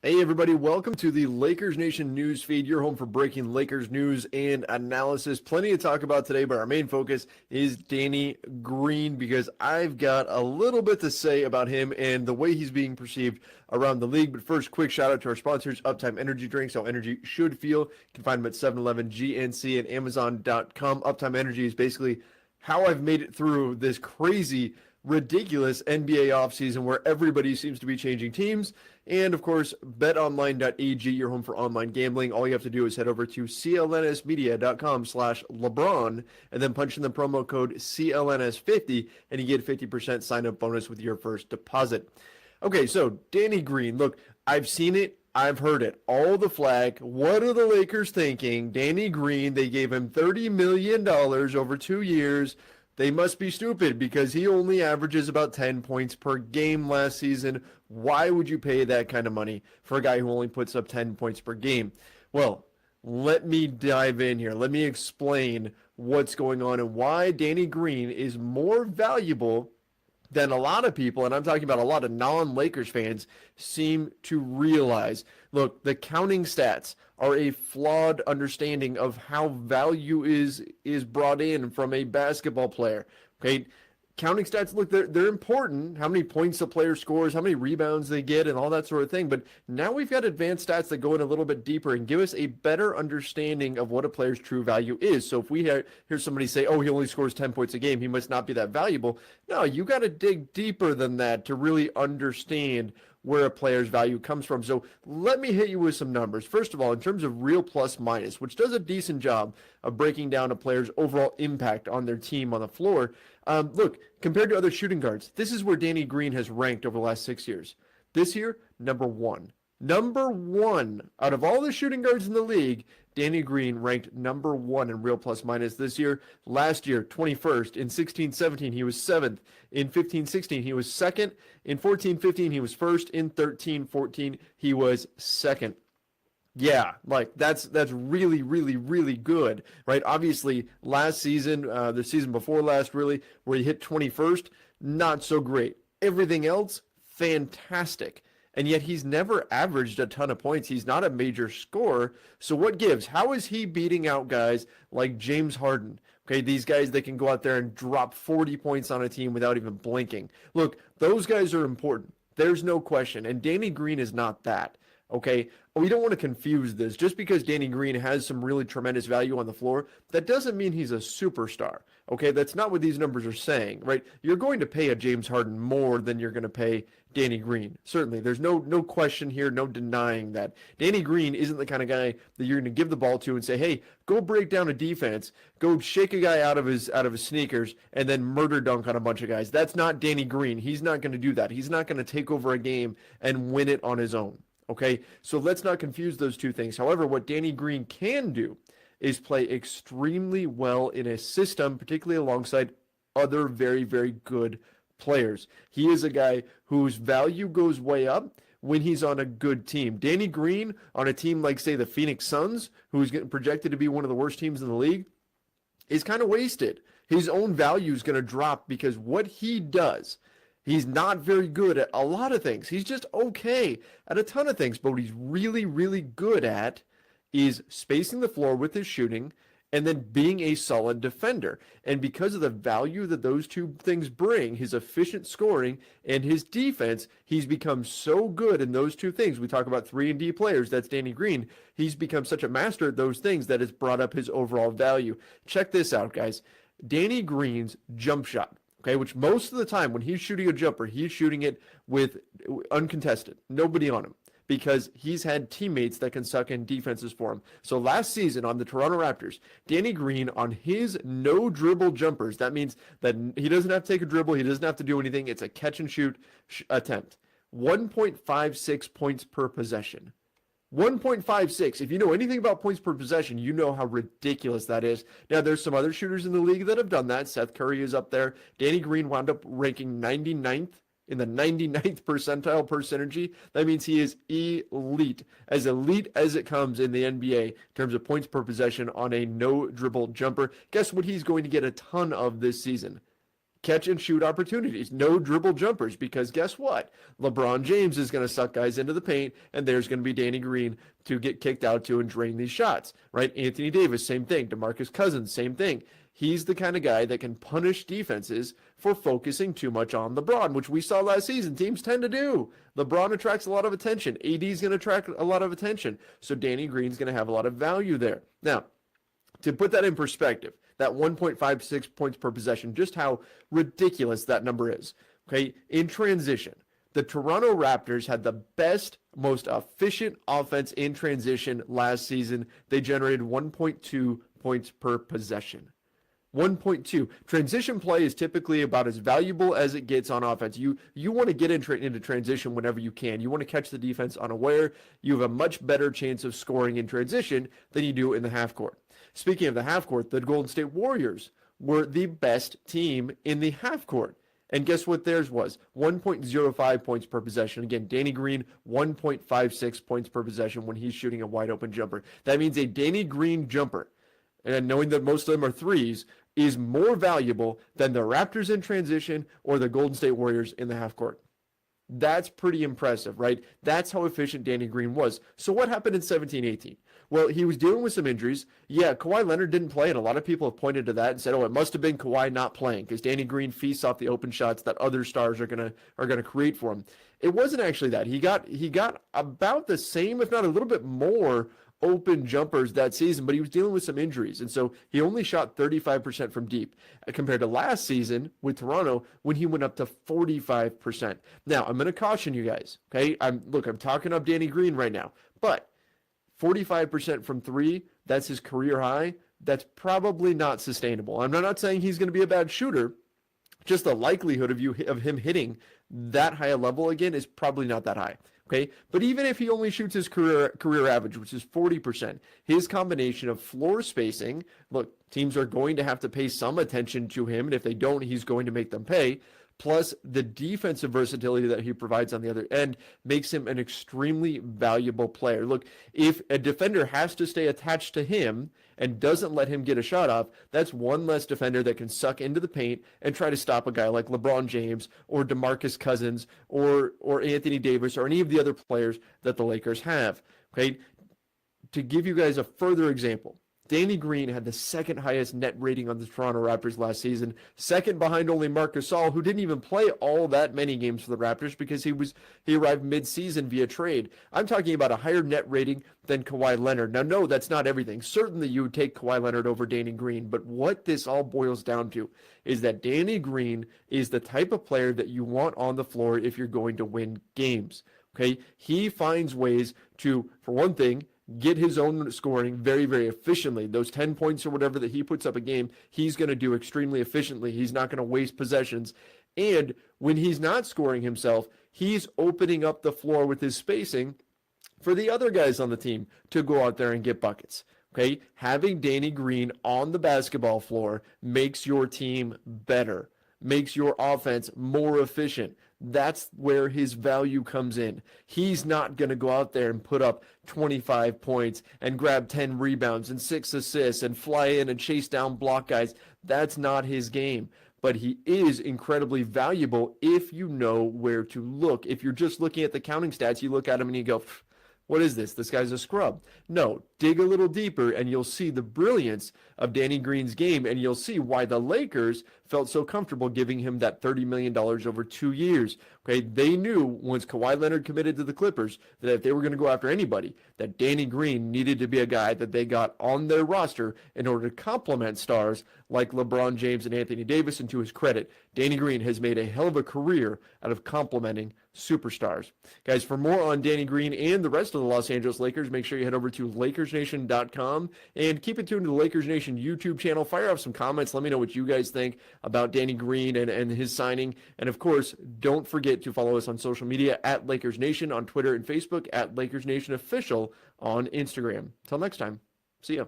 Hey everybody, welcome to the Lakers Nation news feed, your home for breaking Lakers news and analysis. Plenty to talk about today, but our main focus is Danny Green because I've got a little bit to say about him and the way he's being perceived around the league. But first, quick shout out to our sponsors, Uptime Energy Drinks, how energy should feel. You can find them at 7-Eleven, GNC, and Amazon.com. Uptime Energy is basically how I've made it through this crazy, ridiculous NBA offseason where everybody seems to be changing teams. And of course, betonline.ag, your home for online gambling. All you have to do is head over to clnsmedia.com/LeBron and then punch in the promo code CLNS50 and you get a 50% sign up bonus with your first deposit. Okay, so Danny Green, look, I've seen it. I've heard it. All the flag. What are the Lakers thinking? Danny Green, they gave him $30 million over 2 years. They must be stupid because he only averages about 10 points per game last season. Why would you pay that kind of money for a guy who only puts up 10 points per game? Well, let me dive in here. Let me explain what's going on and why Danny Green is more valuable than a lot of people, and I'm talking about a lot of non-Lakers fans, seem to realize. Look, the counting stats are a flawed understanding of how value is brought in from a basketball player. Okay, counting stats, look, they're important. How many points a player scores, how many rebounds they get, and all that sort of thing. But now we've got advanced stats that go in a little bit deeper and give us a better understanding of what a player's true value is. So if we hear somebody say, oh, he only scores 10 points a game, he must not be that valuable. No, you got to dig deeper than that to really understand where a player's value comes from. So let me hit you with some numbers. First of all, in terms of real plus minus, which does a decent job of breaking down a player's overall impact on their team on the floor. Look, compared to other shooting guards, this is where Danny Green has ranked over the last 6 years. This year, number one. Number one out of all the shooting guards in the league, Danny Green ranked number one in real plus minus this year. Last year, 21st. In 16-17, he was 7th. In 15-16, he was 2nd. In 14-15, he was 1st. In 13-14, he was 2nd. Yeah, like that's really, really, really good, right? Obviously, last season, the season before last, really, where he hit 21st, not so great. Everything else, fantastic. And yet he's never averaged a ton of points. He's not a major scorer. So what gives? How is he beating out guys like James Harden? Okay, these guys that can go out there and drop 40 points on a team without even blinking. Look, those guys are important. There's no question. And Danny Green is not that. Okay, we don't want to confuse this. Just because Danny Green has some really tremendous value on the floor, that doesn't mean he's a superstar. Okay, that's not what these numbers are saying, right? You're going to pay a James Harden more than you're going to pay Danny Green. Certainly, there's no question here, no denying that. Danny Green isn't the kind of guy that you're going to give the ball to and say, hey, go break down a defense, go shake a guy out of his sneakers, and then murder dunk on a bunch of guys. That's not Danny Green. He's not going to do that. He's not going to take over a game and win it on his own. Okay, so let's not confuse those two things. However, what Danny Green can do is play extremely well in a system, particularly alongside other very, very good players. He is a guy whose value goes way up when he's on a good team. Danny Green on a team like, say, the Phoenix Suns, who's getting projected to be one of the worst teams in the league, is kind of wasted. His own value is going to drop because what he does, he's not very good at a lot of things. He's just okay at a ton of things. But what he's really, really good at is spacing the floor with his shooting and then being a solid defender. And because of the value that those two things bring, his efficient scoring and his defense, he's become so good in those two things. We talk about 3-and-D players. That's Danny Green. He's become such a master at those things that it's brought up his overall value. Check this out, guys. Danny Green's jump shot. Okay, which most of the time when he's shooting a jumper, he's shooting it with uncontested, nobody on him, because he's had teammates that can suck in defenses for him. So last season on the Toronto Raptors, Danny Green on his no dribble jumpers, that means that he doesn't have to take a dribble, he doesn't have to do anything, it's a catch and shoot attempt. 1.56 points per possession. 1.56. If you know anything about points per possession, you know how ridiculous that is. Now, there's some other shooters in the league that have done that. Seth Curry is up there. Danny Green wound up ranking 99th in the 99th percentile per synergy. That means he is elite as it comes in the NBA in terms of points per possession on a no-dribble jumper. Guess what he's going to get a ton of this season? catch and shoot opportunities, no dribble jumpers, because guess what? LeBron James is going to suck guys into the paint, and there's going to be Danny Green to get kicked out to and drain these shots, right? Anthony Davis, same thing. DeMarcus Cousins, same thing. He's the kind of guy that can punish defenses for focusing too much on LeBron, which we saw last season. Teams tend to do. LeBron attracts a lot of attention. AD is going to attract a lot of attention. So Danny Green's going to have a lot of value there. Now, to put that in perspective, that 1.56 points per possession, just how ridiculous that number is. Okay, in transition, the Toronto Raptors had the best, most efficient offense in transition last season. They generated 1.2 points per possession. 1.2. Transition play is typically about as valuable as it gets on offense. You want to get into transition whenever you can. You want to catch the defense unaware. You have a much better chance of scoring in transition than you do in the half court. Speaking of the half court, the Golden State Warriors were the best team in the half court. And guess what theirs was? 1.05 points per possession. Again, Danny Green, 1.56 points per possession when he's shooting a wide open jumper. That means a Danny Green jumper, and knowing that most of them are threes, is more valuable than the Raptors in transition or the Golden State Warriors in the half court. That's pretty impressive, right? That's how efficient Danny Green was. So what happened in 17-18? Well, he was dealing with some injuries. Yeah, Kawhi Leonard didn't play, and a lot of people have pointed to that and said, oh, it must have been Kawhi not playing because Danny Green feasts off the open shots that other stars are gonna create for him. It wasn't actually that. He got about the same, if not a little bit more, open jumpers that season, but he was dealing with some injuries. And so he only shot 35% from deep compared to last season with Toronto when he went up to 45%. Now, I'm going to caution you guys, okay? I'm talking up Danny Green right now, but 45% from three, that's his career high. That's probably not sustainable. I'm not saying he's going to be a bad shooter. Just the likelihood of him hitting that high a level again is probably not that high. Okay, but even if he only shoots his career average, which is 40%, his combination of floor spacing, look, teams are going to have to pay some attention to him, and if they don't, he's going to make them pay, plus the defensive versatility that he provides on the other end makes him an extremely valuable player. Look, if a defender has to stay attached to him and doesn't let him get a shot off, that's one less defender that can suck into the paint and try to stop a guy like LeBron James or DeMarcus Cousins or Anthony Davis or any of the other players that the Lakers have. Okay, to give you guys a further example, Danny Green had the second highest net rating on the Toronto Raptors last season, second behind only Marc Gasol, who didn't even play all that many games for the Raptors because he arrived mid-season via trade. I'm talking about a higher net rating than Kawhi Leonard. Now, no, that's not everything. Certainly you would take Kawhi Leonard over Danny Green, but what this all boils down to is that Danny Green is the type of player that you want on the floor if you're going to win games. Okay? He finds ways to, for one thing, get his own scoring very, very efficiently. Those 10 points or whatever that he puts up a game, he's going to do extremely efficiently. He's not going to waste possessions. And when he's not scoring himself, he's opening up the floor with his spacing for the other guys on the team to go out there and get buckets. Okay? Having Danny Green on the basketball floor makes your team better, makes your offense more efficient. That's where his value comes in. He's not going to go out there and put up 25 points and grab 10 rebounds and 6 assists and fly in and chase down block guys. That's not his game. But he is incredibly valuable if you know where to look. If you're just looking at the counting stats, you look at him and you go, what is this? This guy's a scrub. No, dig a little deeper and you'll see the brilliance of Danny Green's game, and you'll see why the Lakers felt so comfortable giving him that $30 million over 2 years. Okay, they knew once Kawhi Leonard committed to the Clippers that if they were going to go after anybody, that Danny Green needed to be a guy that they got on their roster in order to complement stars like LeBron James and Anthony Davis. And to his credit, Danny Green has made a hell of a career out of complementing superstars. Guys, for more on Danny Green and the rest of the Los Angeles Lakers, make sure you head over to LakersNation.com and keep it tuned to the Lakers Nation YouTube channel. Fire off some comments. Let me know what you guys think about Danny Green and his signing. And of course, don't forget to follow us on social media at Lakers Nation on Twitter and Facebook, at Lakers Nation Official on Instagram. Till next time, see ya.